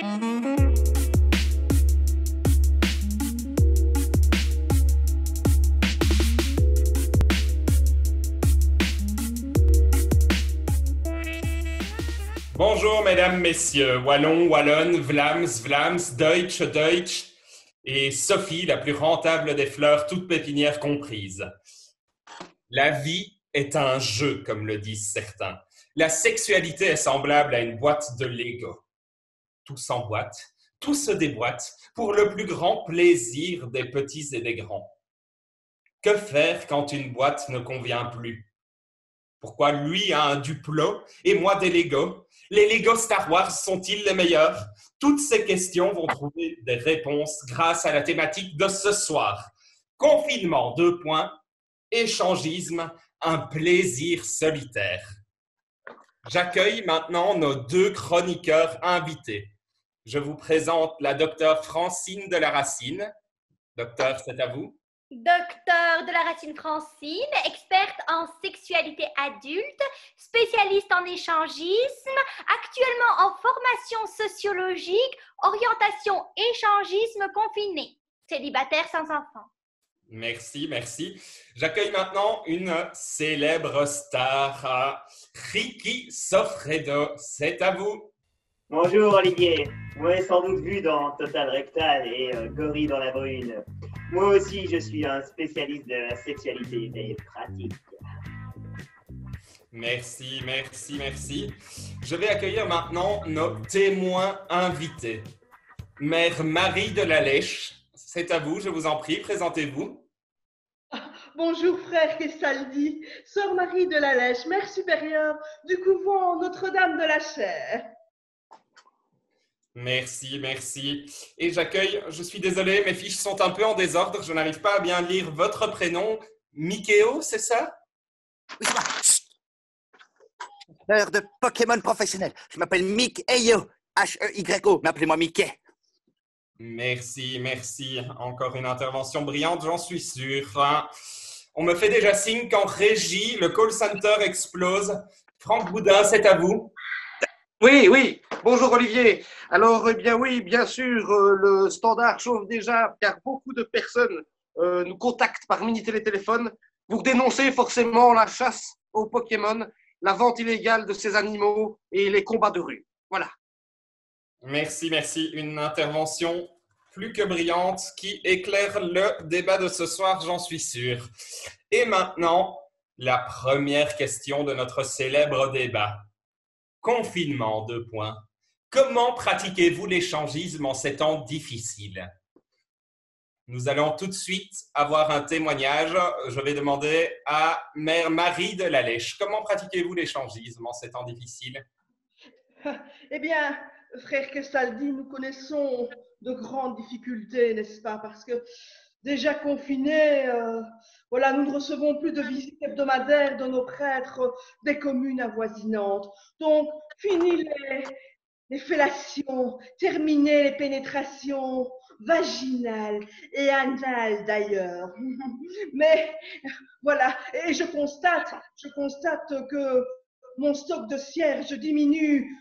Bonjour mesdames, messieurs, Wallon, Wallonne, Vlaams, Vlaams, Deutsch, Deutsch et Sophie, la plus rentable des fleurs, toutes pépinières comprises. La vie est un jeu, comme le disent certains. La sexualité est semblable à une boîte de Lego. Tout s'emboîte, tout se déboîte pour le plus grand plaisir des petits et des grands. Que faire quand une boîte ne convient plus? Pourquoi lui a un Duplo et moi des Legos? Les Legos Star Wars sont-ils les meilleurs? Toutes ces questions vont trouver des réponses grâce à la thématique de ce soir. Confinement, 2 points, échangisme, un plaisir solitaire. J'accueille maintenant nos 2 chroniqueurs invités. Je vous présente la docteure Francine de la Racine. Docteur, c'est à vous. Docteur de la Racine Francine, experte en sexualité adulte, spécialiste en échangisme, actuellement en formation sociologique, orientation échangisme confiné, célibataire sans enfant. Merci, merci. J'accueille maintenant une célèbre star, Ricky Soffredo. C'est à vous. Bonjour Olivier, vous m'avez sans doute vu dans Total Rectal et Gorille dans la brune. Moi aussi, je suis un spécialiste de la sexualité des pratiques. Merci, merci, merci. Je vais accueillir maintenant nos témoins invités. Mère Marie de la Lèche, c'est à vous, je vous en prie, présentez-vous. Bonjour frère Kessaldi, sœur Marie de la Lèche, mère supérieure du couvent Notre-Dame de la Chaire. Merci, merci. Et j'accueille, je suis désolé, mes fiches sont un peu en désordre, je n'arrive pas à bien lire votre prénom. Mikeo, c'est ça? Oui, c'est moi. Heure de Pokémon professionnel. Je m'appelle Mick Eyo, H-E-Y-O, mais appelez-moi Mickey. Merci, merci. Encore une intervention brillante, j'en suis sûr. On me fait déjà signe qu'en régie, le call center explose. Franck Boudin, c'est à vous. Oui. Bonjour Olivier. Alors, eh bien oui, bien sûr, le standard chauffe déjà car beaucoup de personnes nous contactent par mini-téléphone pour dénoncer forcément la chasse aux Pokémon, la vente illégale de ces animaux et les combats de rue. Voilà. Merci. Une intervention plus que brillante qui éclaire le débat de ce soir, j'en suis sûr. Et maintenant, la première question de notre célèbre débat. Confinement, 2 points. Comment pratiquez-vous l'échangisme en ces temps difficiles? Nous allons tout de suite avoir un témoignage. Je vais demander à Mère Marie de la Lèche. Comment pratiquez-vous l'échangisme en ces temps difficiles? Eh bien, frère Kessaldi, nous connaissons de grandes difficultés, n'est-ce pas? Parce que déjà confinés, nous ne recevons plus de visites hebdomadaires de nos prêtres des communes avoisinantes. Donc, fini les fellations, terminer les pénétrations vaginales et anales d'ailleurs. Mais voilà, et je constate que mon stock de cierges diminue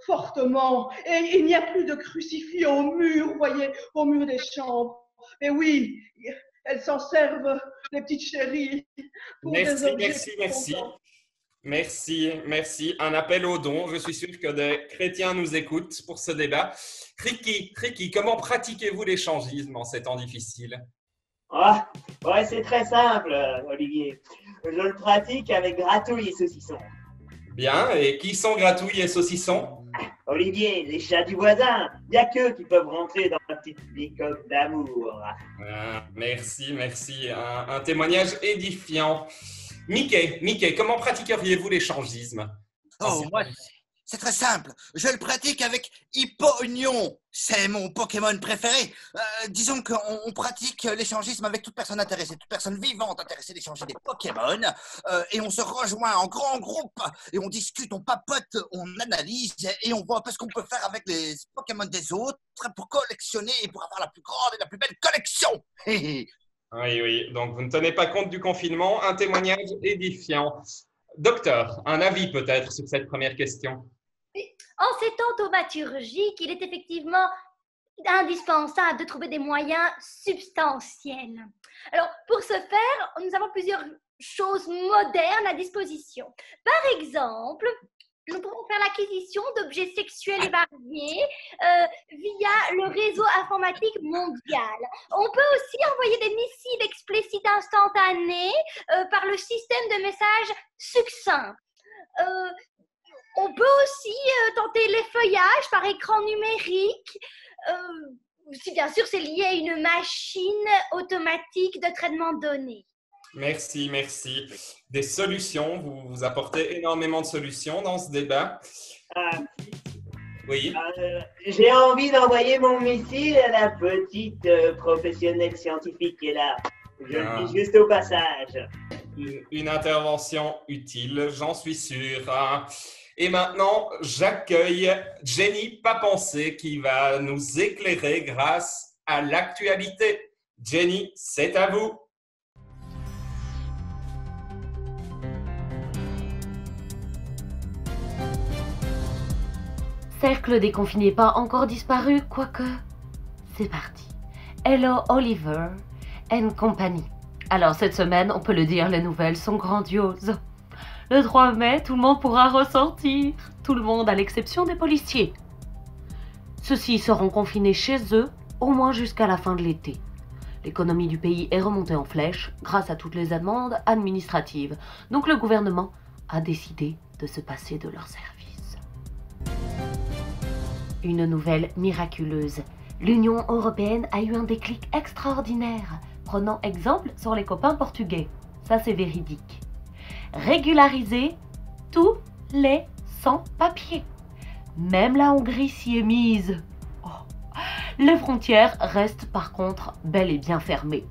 fortement et il n'y a plus de crucifix au mur, vous voyez, au mur des chambres. Et oui, elles s'en servent, les petites chéries, pour des objets. Merci. Un appel aux dons. Je suis sûr que des chrétiens nous écoutent pour ce débat. Ricky, comment pratiquez-vous l'échangisme en ces temps difficiles? Ouais, c'est très simple, Olivier. Je le pratique avec gratouille et saucisson. Bien, et qui sont gratouille et saucisson? Olivier, les chats du voisin, il n'y a qu'eux qui peuvent rentrer dans ma petite bicoque d'amour. Merci. Un témoignage édifiant. Mickey, comment pratiqueriez-vous l'échangisme? Moi, c'est très simple. Je le pratique avec Hippognon. C'est mon Pokémon préféré. Disons qu'on pratique l'échangisme avec toute personne intéressée, toute personne vivante intéressée d'échanger des Pokémon. Et on se rejoint en grand groupe et on discute, on papote, on analyse et on voit un peu ce qu'on peut faire avec les Pokémon des autres pour collectionner et pour avoir la plus grande et la plus belle collection. Oui. Donc, vous ne tenez pas compte du confinement. Un témoignage édifiant. Docteur, un avis peut-être sur cette première question? En ces temps thaumaturgiques, il est effectivement indispensable de trouver des moyens substantiels. Alors, pour ce faire, nous avons plusieurs choses modernes à disposition. Par exemple, nous pouvons faire l'acquisition d'objets sexuels et variés via le réseau informatique mondial. On peut aussi envoyer des missives explicites instantanées par le système de messages succinct. On peut aussi tenter l'effeuillage par écran numérique, si bien sûr c'est lié à une machine automatique de traitement de données. Merci, merci. Des solutions, vous apportez énormément de solutions dans ce débat. Oui. J'ai envie d'envoyer mon missile à la petite professionnelle scientifique qui est là. Je le dis juste au passage. Une intervention utile, j'en suis sûr. Et maintenant, j'accueille Jenny Papensé qui va nous éclairer grâce à l'actualité. Jenny, c'est à vous. Cercle déconfiné pas encore disparu, quoique c'est parti. Hello Oliver and Company. Alors cette semaine, on peut le dire, les nouvelles sont grandioses. Le 3 mai, tout le monde pourra ressortir. Tout le monde à l'exception des policiers. Ceux-ci seront confinés chez eux, au moins jusqu'à la fin de l'été. L'économie du pays est remontée en flèche grâce à toutes les amendes administratives. Donc le gouvernement a décidé de se passer de leur service. Une nouvelle miraculeuse. L'Union européenne a eu un déclic extraordinaire, prenant exemple sur les copains portugais. Ça, c'est véridique. Régulariser tous les sans-papiers. Même la Hongrie s'y est mise. Oh. Les frontières restent par contre bel et bien fermées.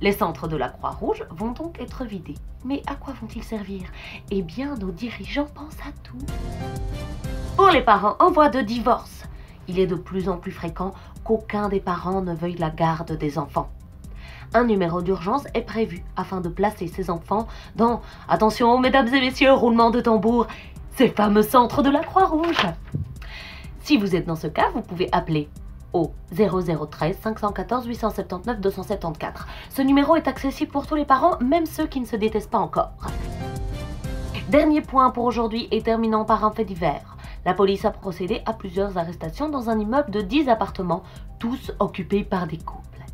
Les centres de la Croix-Rouge vont donc être vidés. Mais à quoi vont-ils servir? Eh bien, nos dirigeants pensent à tout. Pour les parents en voie de divorce, il est de plus en plus fréquent qu'aucun des parents ne veuille la garde des enfants. Un numéro d'urgence est prévu afin de placer ces enfants dans, attention mesdames et messieurs, roulement de tambour, ces fameux centres de la Croix-Rouge. Si vous êtes dans ce cas, vous pouvez appeler au 0013 514 879 274. Ce numéro est accessible pour tous les parents, même ceux qui ne se détestent pas encore. Dernier point pour aujourd'hui et terminant par un fait divers. La police a procédé à plusieurs arrestations dans un immeuble de 10 appartements, tous occupés par des couples.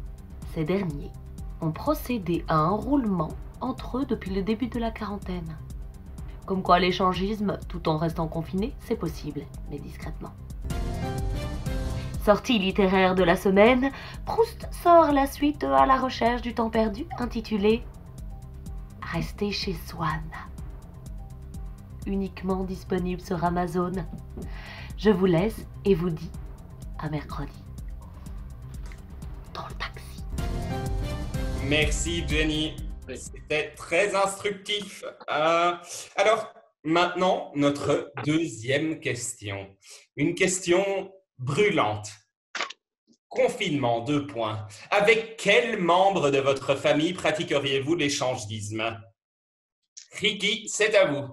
Ces derniers ont procédé à un roulement entre eux depuis le début de la quarantaine. Comme quoi l'échangisme, tout en restant confiné, c'est possible, mais discrètement. Sortie littéraire de la semaine, Proust sort la suite à la recherche du temps perdu, intitulée « Rester chez Swann ». Uniquement disponible sur Amazon. Je vous laisse et vous dis à mercredi. Dans le taxi. Merci Jenny, c'était très instructif. Alors maintenant, notre deuxième question. Une question brûlante. Confinement, 2 points. Avec quel membre de votre famille pratiqueriez-vous l'échangisme? Ricky, c'est à vous.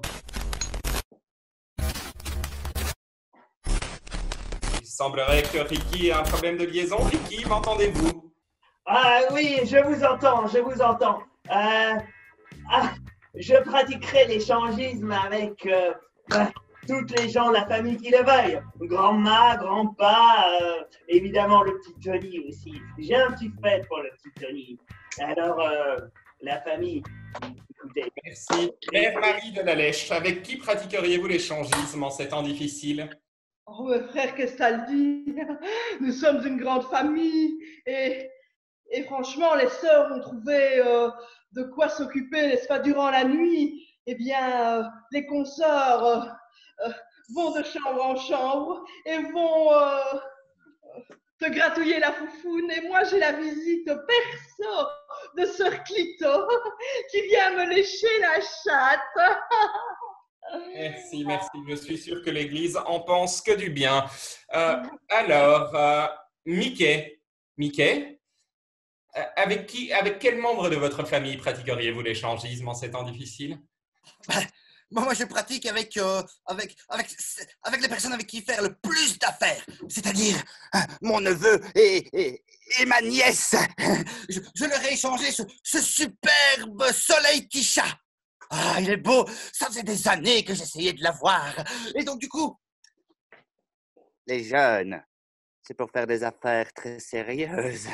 Il semblerait que Ricky ait un problème de liaison. Ricky, m'entendez-vous? Ah oui, je vous entends, je vous entends. Je pratiquerai l'échangisme avec toutes les gens de la famille qui le veuillent. Grand-ma, grand-pa, évidemment le petit Johnny aussi. J'ai un petit fait pour le petit Johnny. Alors, la famille, écoutez. Merci. Mère Marie de la Lèche, avec qui pratiqueriez-vous l'échangisme en ces temps difficiles? Oh, mes frères, qu'est-ce que ça le dit? Nous sommes une grande famille et franchement, les sœurs ont trouvé de quoi s'occuper, n'est-ce pas, durant la nuit. Eh bien, les consoeurs vont de chambre en chambre et vont te gratouiller la foufoune. Et moi, j'ai la visite perso de Sœur Clito qui vient me lécher la chatte. Merci, merci. Je suis sûr que l'Église en pense que du bien. Alors, Mickey, avec quel membre de votre famille pratiqueriez-vous l'échangisme en ces temps difficiles? Moi, je pratique avec les personnes avec qui faire le plus d'affaires, c'est-à-dire mon neveu et ma nièce. Je leur ai échangé ce superbe soleil Tisha. Ah, il est beau. Ça faisait des années que j'essayais de l'avoir. Et donc, du coup, les jeunes, c'est pour faire des affaires très sérieuses.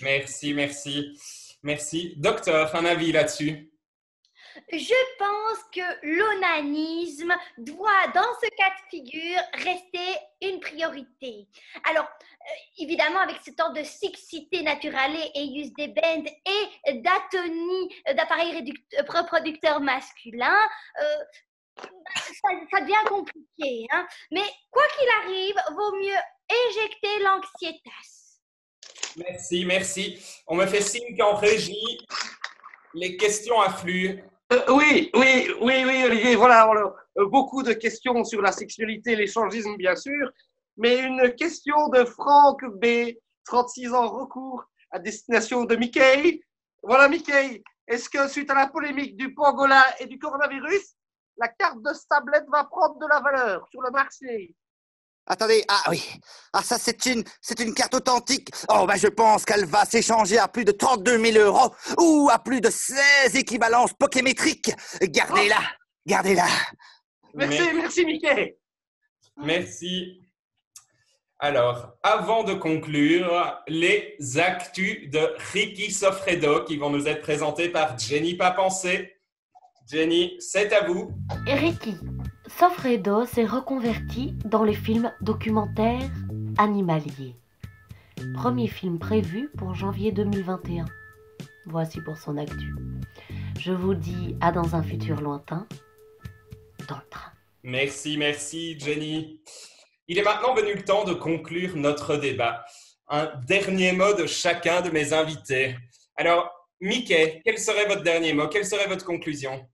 Merci, merci. Merci. Docteur, un avis là-dessus? Je pense que l'onanisme doit, dans ce cas de figure, rester une priorité. Alors, évidemment, avec ce temps de siccité naturelle et use des bands et d'atonie d'appareils reproducteurs masculins, ça devient compliqué. Hein? Mais quoi qu'il arrive, vaut mieux éjecter l'anxiétas. Merci, merci. On me fait signe qu'en régie, les questions affluent. Oui, Olivier, voilà, beaucoup de questions sur la sexualité et l'échangisme, bien sûr, mais une question de Franck B, 36 ans, recours à destination de Mickey. Voilà, Mickey, est-ce que suite à la polémique du pangolin et du coronavirus, la carte de tablette va prendre de la valeur sur le marché? Attendez, ah oui, ça c'est une carte authentique. Oh ben je pense qu'elle va s'échanger à plus de 32 000 € ou à plus de 16 équivalences pokémétriques. Gardez-la. Merci Mickey. Merci. Alors, avant de conclure, les actus de Ricky Sofredo qui vont nous être présentés par Jenny Papensé. Jenny, c'est à vous. Ricky Sofredo s'est reconverti dans les films documentaires animaliers. Premier film prévu pour janvier 2021. Voici pour son actu. Je vous dis à dans un futur lointain, dans le train. Merci Jenny. Il est maintenant venu le temps de conclure notre débat. Un dernier mot de chacun de mes invités. Alors, Mickey, quel serait votre dernier mot? Quelle serait votre conclusion?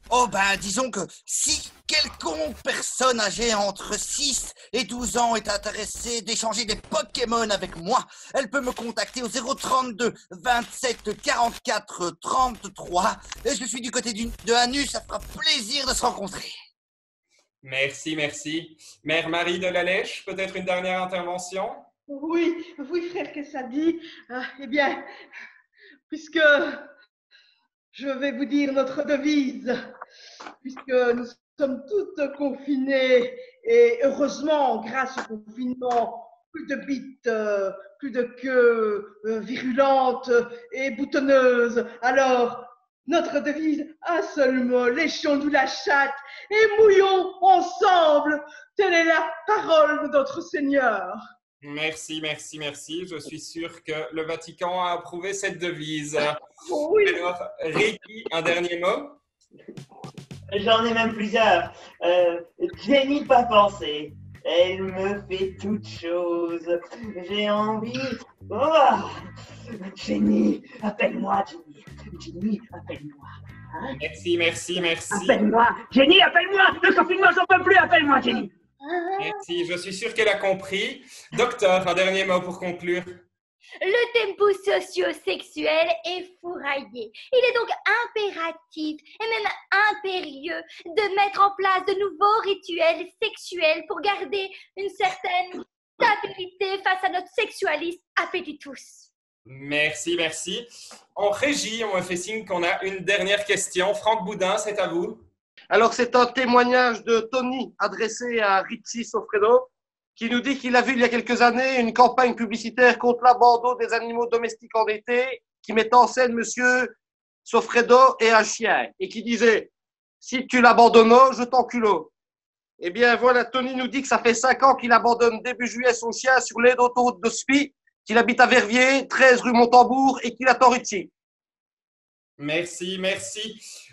Oh ben disons que si quelconque personne âgée entre 6 et 12 ans est intéressée d'échanger des Pokémon avec moi, elle peut me contacter au 032 27 44 33. Et je suis du côté de Anus, ça fera plaisir de se rencontrer. Merci. Mère Marie de la Lèche, peut-être une dernière intervention? Oui, frère Kessadi. Eh bien, puisque je vais vous dire notre devise, puisque nous sommes toutes confinées et heureusement, grâce au confinement, plus de bites, plus de queues virulentes et boutonneuses. Alors, notre devise, un seul mot, léchons-nous la chatte et mouillons ensemble. Telle est la parole de notre Seigneur. Merci. Je suis sûr que le Vatican a approuvé cette devise. Oui. Alors, Ricky, un dernier mot? J'en ai même plusieurs. Jenny pas pensé. Elle me fait toutes choses. J'ai envie. Oh, Jenny, appelle-moi, Jenny. Jenny, appelle-moi. Hein? Merci. Appelle-moi. Jenny, appelle-moi. Le confinement, j'en peux plus. Appelle-moi, Jenny. Merci, je suis sûr qu'elle a compris. Docteur, un dernier mot pour conclure. Le tempo socio-sexuel est fourraillé. Il est donc impératif et même impérieux de mettre en place de nouveaux rituels sexuels pour garder une certaine stabilité face à notre sexualisme appétitus. Merci. En régie, on me fait signe qu'on a une dernière question. Franck Boudin, c'est à vous. Alors, c'est un témoignage de Tony adressé à Ricky Sofredo qui nous dit qu'il a vu il y a quelques années une campagne publicitaire contre l'abandon des animaux domestiques endettés qui mettait en scène monsieur Sofredo et un chien et qui disait « Si tu l'abandonnes, je t'enculo ». Eh bien, voilà, Tony nous dit que ça fait 5 ans qu'il abandonne début juillet son chien sur l'aide d'autoroute de Spi, qu'il habite à Verviers, 13 rue Montembourg et qu'il attend Ritchie. Merci.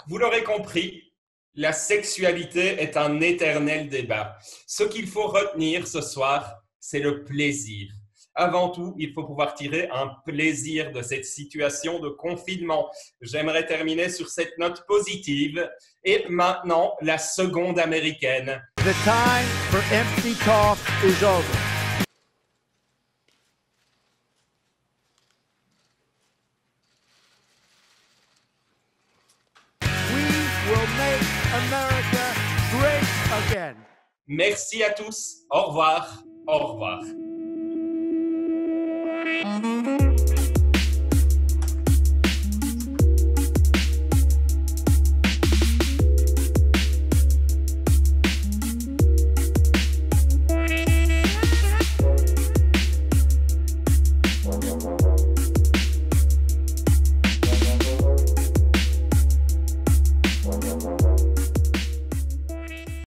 Vous l'aurez compris. La sexualité est un éternel débat. Ce qu'il faut retenir ce soir, c'est le plaisir. Avant tout, il faut pouvoir tirer un plaisir de cette situation de confinement. J'aimerais terminer sur cette note positive. Et maintenant, la seconde américaine. The time for empty talk is over. We will make America great again. Merci à tous. Au revoir. Au revoir.